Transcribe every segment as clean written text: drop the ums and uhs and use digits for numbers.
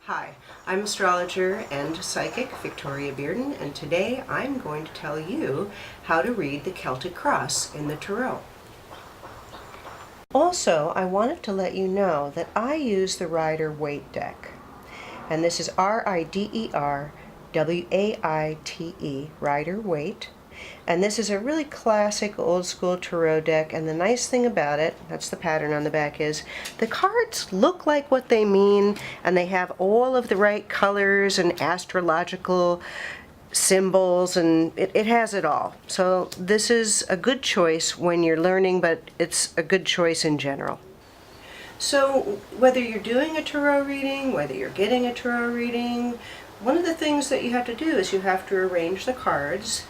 Hi, I'm astrologer and psychic Victoria Bearden, and today I'm going to tell you how to read the Celtic Cross in the Tarot. Also, I wanted to let you know that I use the Rider-Waite deck, and this is Riderwaite, Rider-Waite. And this is a really classic old school tarot deck, and the nice thing about it, that's the pattern on the back, is the cards look like what they mean, and they have all of the right colors and astrological symbols, and it has it all. So this is a good choice when you're learning, but it's a good choice in general. So whether you're doing a tarot reading, whether you're getting a tarot reading, one of the things that you have to do is you have to arrange the cards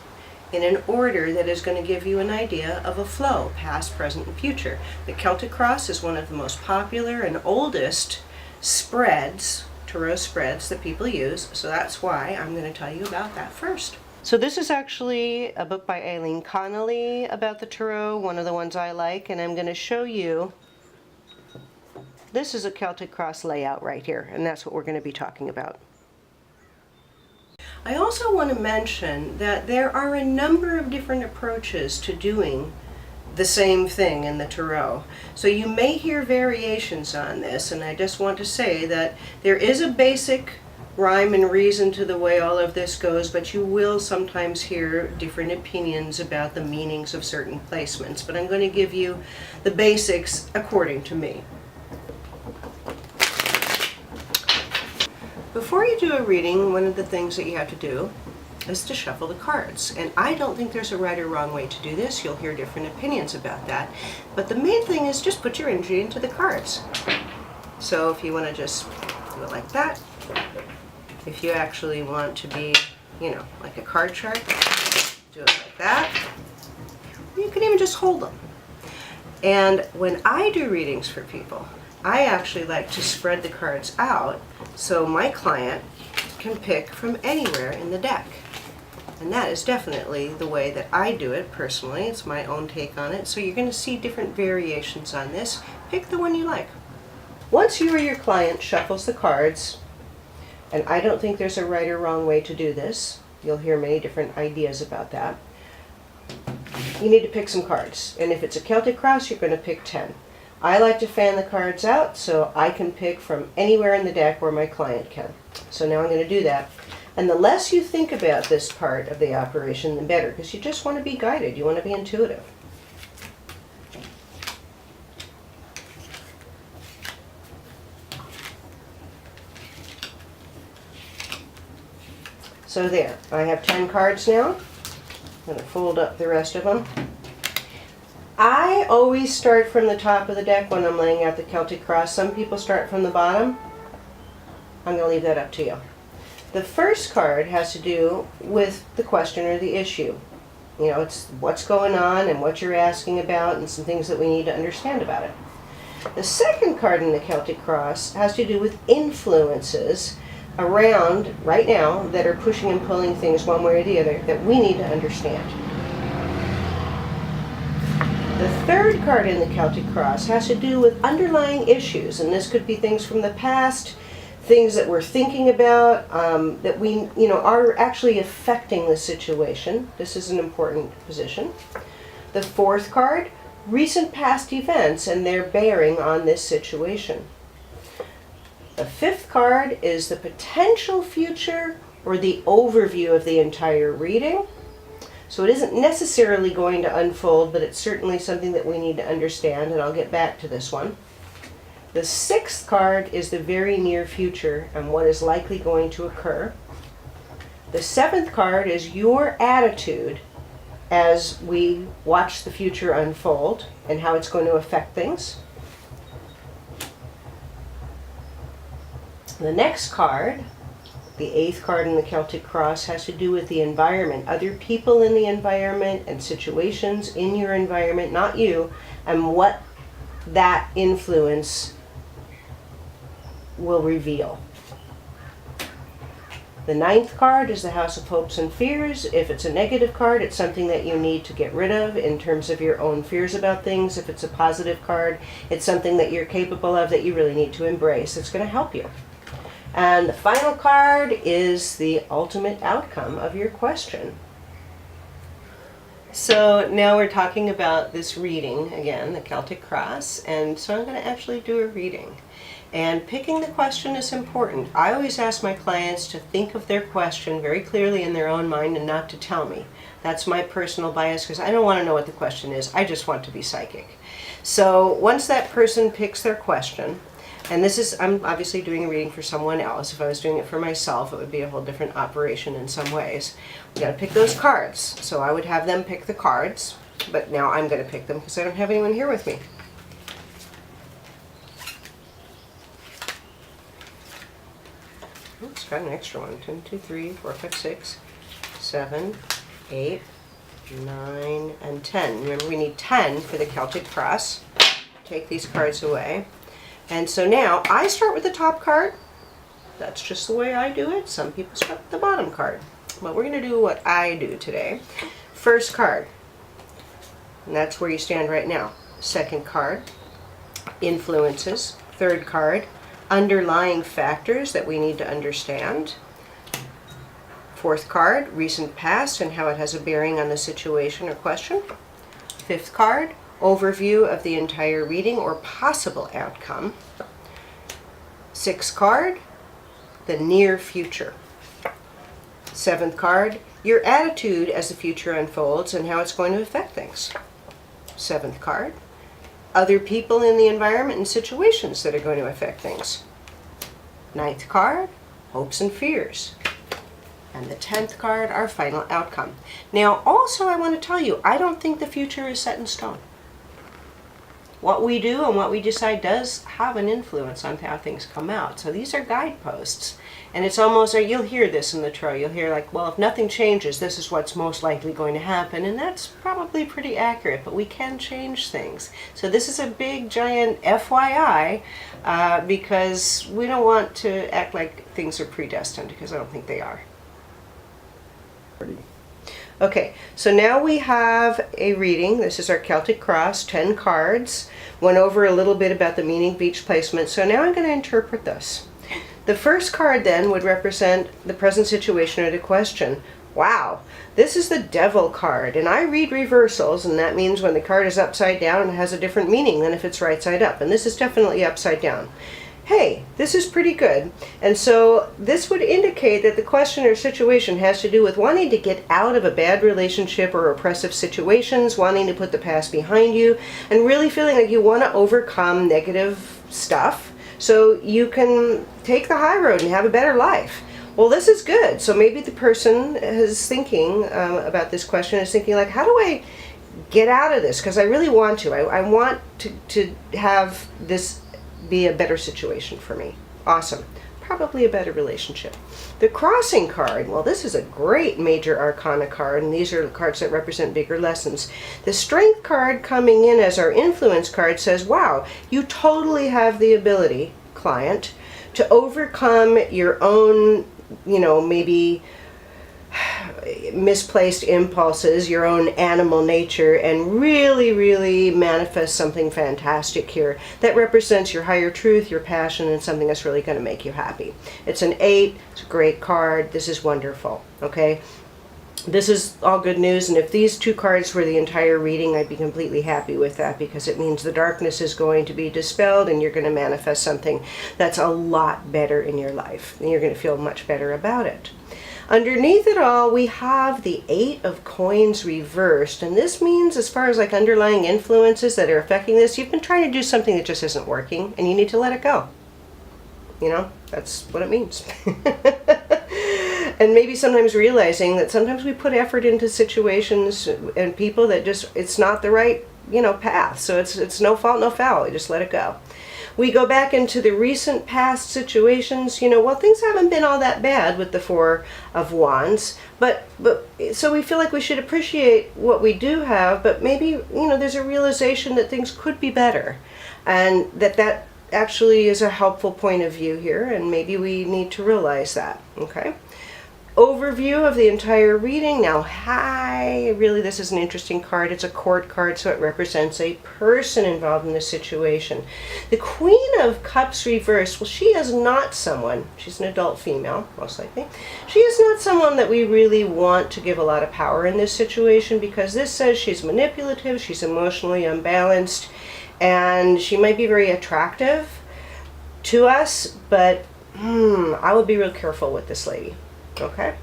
in an order that is going to give you an idea of a flow, past, present, and future. The Celtic Cross is one of the most popular and oldest spreads, tarot spreads, that people use, so that's why I'm going to tell you about that first. So this is actually a book by Eileen Connolly about the tarot, one of the ones I like, and I'm going to show you, this is a Celtic Cross layout right here, and that's what we're going to be talking about. I also want to mention that there are a number of different approaches to doing the same thing in the tarot. So you may hear variations on this, and I just want to say that there is a basic rhyme and reason to the way all of this goes, but you will sometimes hear different opinions about the meanings of certain placements. But I'm going to give you the basics according to me. Before you do a reading, one of the things that you have to do is to shuffle the cards. And I don't think there's a right or wrong way to do this. You'll hear different opinions about that. But the main thing is just put your energy into the cards. So if you want to just do it like that, if you actually want to be, like a card chart, do it like that. You can even just hold them. And when I do readings for people, I actually like to spread the cards out so my client can pick from anywhere in the deck. And that is definitely the way that I do it personally. It's my own take on it. So you're going to see different variations on this. Pick the one you like. Once you or your client shuffles the cards, and I don't think there's a right or wrong way to do this, you'll hear many different ideas about that, you need to pick some cards. And if it's a Celtic Cross, you're going to pick 10. I like to fan the cards out so I can pick from anywhere in the deck where my client can. So now I'm going to do that. And the less you think about this part of the operation, the better, because you just want to be guided. You want to be intuitive. So there, I have 10 cards now. I'm going to fold up the rest of them. I always start from the top of the deck when I'm laying out the Celtic Cross. Some people start from the bottom. I'm going to leave that up to you. The first card has to do with the question or the issue. It's what's going on and what you're asking about and some things that we need to understand about it. The second card in the Celtic Cross has to do with influences around right now that are pushing and pulling things one way or the other that we need to understand. The third card in the Celtic Cross has to do with underlying issues, and this could be things from the past, things that we're thinking about, that we, are actually affecting the situation. This is an important position. The fourth card, recent past events and their bearing on this situation. The fifth card is the potential future or the overview of the entire reading. So it isn't necessarily going to unfold, but it's certainly something that we need to understand, and I'll get back to this one. The sixth card is the very near future and what is likely going to occur. The seventh card is your attitude as we watch the future unfold and how it's going to affect things. The next card, the eighth card in the Celtic Cross, has to do with the environment, other people in the environment and situations in your environment, not you, and what that influence will reveal. The ninth card is the House of Hopes and Fears. If it's a negative card, it's something that you need to get rid of in terms of your own fears about things. If it's a positive card, it's something that you're capable of that you really need to embrace. It's going to help you. And the final card is the ultimate outcome of your question. So now we're talking about this reading again, the Celtic Cross, and so I'm going to actually do a reading. And picking the question is important. I always ask my clients to think of their question very clearly in their own mind and not to tell me. That's my personal bias because I don't want to know what the question is. I just want to be psychic. So once that person picks their question, and this is, I'm obviously doing a reading for someone else. If I was doing it for myself, it would be a whole different operation in some ways. We got to pick those cards. So I would have them pick the cards, but now I'm going to pick them because I don't have anyone here with me. Oops, got an extra one. 1, 2, 3, 4, 5, 6, 7, 8, 9, and 10. Remember, we need 10 for the Celtic Cross. Take these cards away. And so now I start with the top card. That's just the way I do it. Some people start with the bottom card. But we're going to do what I do today. First card. And that's where you stand right now. Second card. Influences. Third card. Underlying factors that we need to understand. Fourth card. Recent past and how it has a bearing on the situation or question. Fifth card. Overview of the entire reading or possible outcome. Sixth card, the near future. Seventh card, your attitude as the future unfolds and how it's going to affect things. Seventh card, other people in the environment and situations that are going to affect things. Ninth card, hopes and fears. And the 10th card, our final outcome. Now, also I want to tell you, I don't think the future is set in stone. What we do and what we decide does have an influence on how things come out. So these are guideposts. And it's almost, you'll hear this in the tarot. You'll hear like, well, if nothing changes, this is what's most likely going to happen. And that's probably pretty accurate, but we can change things. So this is a big, giant FYI, because we don't want to act like things are predestined, because I don't think they are. Okay, so now we have a reading. This is our Celtic Cross, 10 cards. Went over a little bit about the meaning of each placement. So now I'm going to interpret this. The first card then would represent the present situation or the question. Wow, this is the Devil card. And I read reversals, and that means when the card is upside down, it has a different meaning than if it's right side up. And this is definitely upside down. Hey, this is pretty good. And so this would indicate that the question or situation has to do with wanting to get out of a bad relationship or oppressive situations, wanting to put the past behind you, and really feeling like you want to overcome negative stuff so you can take the high road and have a better life. Well, this is good. So maybe the person is thinking about this question, is thinking like, how do I get out of this? Because I really want to. I want to have this be a better situation for me. Awesome. Probably a better relationship. The Crossing card, well, this is a great major arcana card, and these are cards that represent bigger lessons. The Strength card coming in as our influence card says, wow, you totally have the ability, client, to overcome your own, maybe misplaced impulses, your own animal nature, and really, really manifest something fantastic here that represents your higher truth, your passion, and something that's really going to make you happy. It's an 8. It's a great card. This is wonderful. Okay, this is all good news, and if these 2 cards were the entire reading, I'd be completely happy with that, because it means the darkness is going to be dispelled and you're going to manifest something that's a lot better in your life, and you're going to feel much better about it. Underneath it all, we have the 8 of Coins reversed, and this means, as far as like underlying influences that are affecting this, you've been trying to do something that just isn't working, and you need to let it go. That's what it means. And maybe sometimes realizing that sometimes we put effort into situations and people that just, it's not the right, path. So it's no fault, no foul. You just let it go. We go back into the recent past situations, well, things haven't been all that bad with the 4 of Wands, but so we feel like we should appreciate what we do have, but maybe, there's a realization that things could be better, and that actually is a helpful point of view here, and maybe we need to realize that, okay? overview of the entire reading. Now, really, this is an interesting card. It's a court card, so it represents a person involved in the situation. The Queen of Cups reversed, well, she is not someone, she's an adult female, most likely. She is not someone that we really want to give a lot of power in this situation, because this says she's manipulative, she's emotionally unbalanced, and she might be very attractive to us, but I would be real careful with this lady. Okay,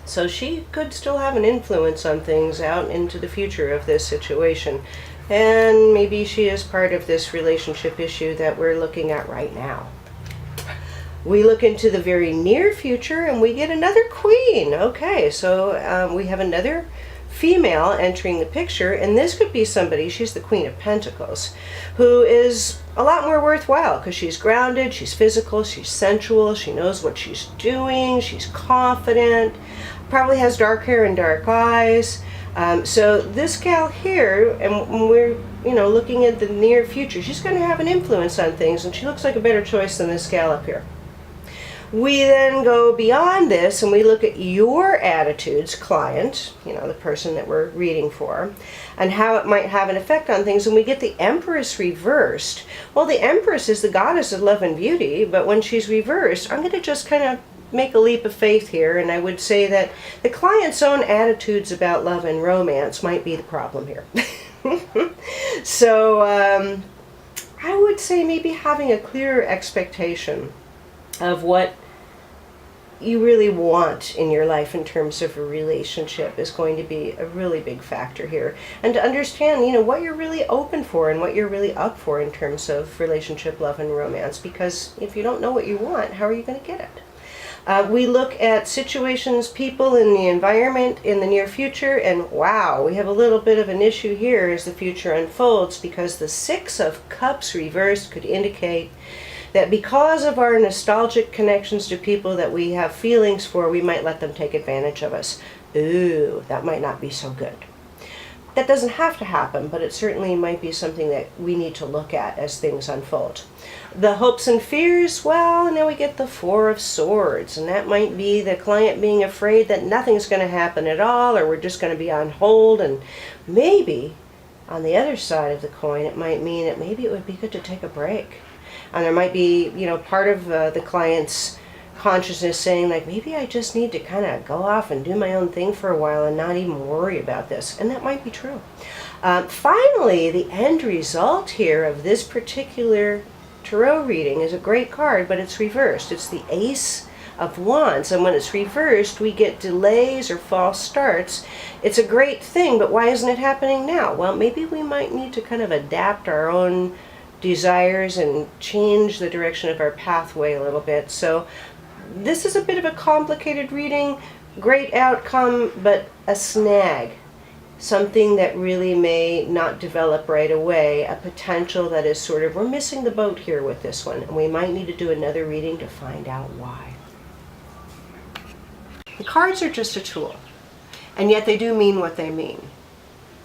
so she could still have an influence on things out into the future of this situation, and maybe she is part of this relationship issue that we're looking at right now. We look into the very near future and we get another queen. Okay, so we have another female entering the picture, and this could be somebody, she's the Queen of Pentacles, who is a lot more worthwhile because she's grounded, she's physical, she's sensual, she knows what she's doing, she's confident, probably has dark hair and dark eyes. So this gal here, and we're looking at the near future, she's going to have an influence on things, and she looks like a better choice than this gal up here. We then go beyond this and we look at your attitudes, client, the person that we're reading for, and how it might have an effect on things. And we get the Empress reversed. Well, the Empress is the goddess of love and beauty, but when she's reversed, I'm going to just kind of make a leap of faith here, and I would say that the client's own attitudes about love and romance might be the problem here. So I would say maybe having a clearer expectation of what you really want in your life in terms of a relationship is going to be a really big factor here. And to understand, what you're really open for and what you're really up for in terms of relationship, love, and romance. Because if you don't know what you want, how are you going to get it? We look at situations, people, in the environment in the near future, and wow, we have a little bit of an issue here as the future unfolds, because the Six of Cups reversed could indicate that because of our nostalgic connections to people that we have feelings for, we might let them take advantage of us. Ooh, that might not be so good. That doesn't have to happen, but it certainly might be something that we need to look at as things unfold. The hopes and fears, well, now we get the Four of Swords, and that might be the client being afraid that nothing's going to happen at all, or we're just going to be on hold, and maybe on the other side of the coin, it might mean that maybe it would be good to take a break. And there might be, part of the client's consciousness saying, like, maybe I just need to kind of go off and do my own thing for a while and not even worry about this. And that might be true. Finally, the end result here of this particular tarot reading is a great card, but it's reversed. It's the Ace of Wands. And when it's reversed, we get delays or false starts. It's a great thing, but why isn't it happening now? Well, maybe we might need to kind of adapt our own desires and change the direction of our pathway a little bit. So this is a bit of a complicated reading, great outcome, but a snag, something that really may not develop right away, a potential that is sort of, we're missing the boat here with this one, and we might need to do another reading to find out why. The cards are just a tool, and yet they do mean what they mean.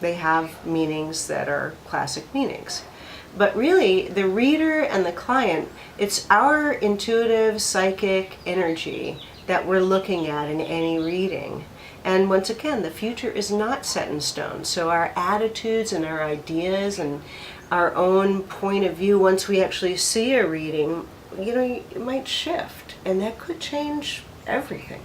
They have meanings that are classic meanings. But really, the reader and the client, it's our intuitive, psychic energy that we're looking at in any reading. And once again, the future is not set in stone. So our attitudes and our ideas and our own point of view, once we actually see a reading, it might shift. And that could change everything.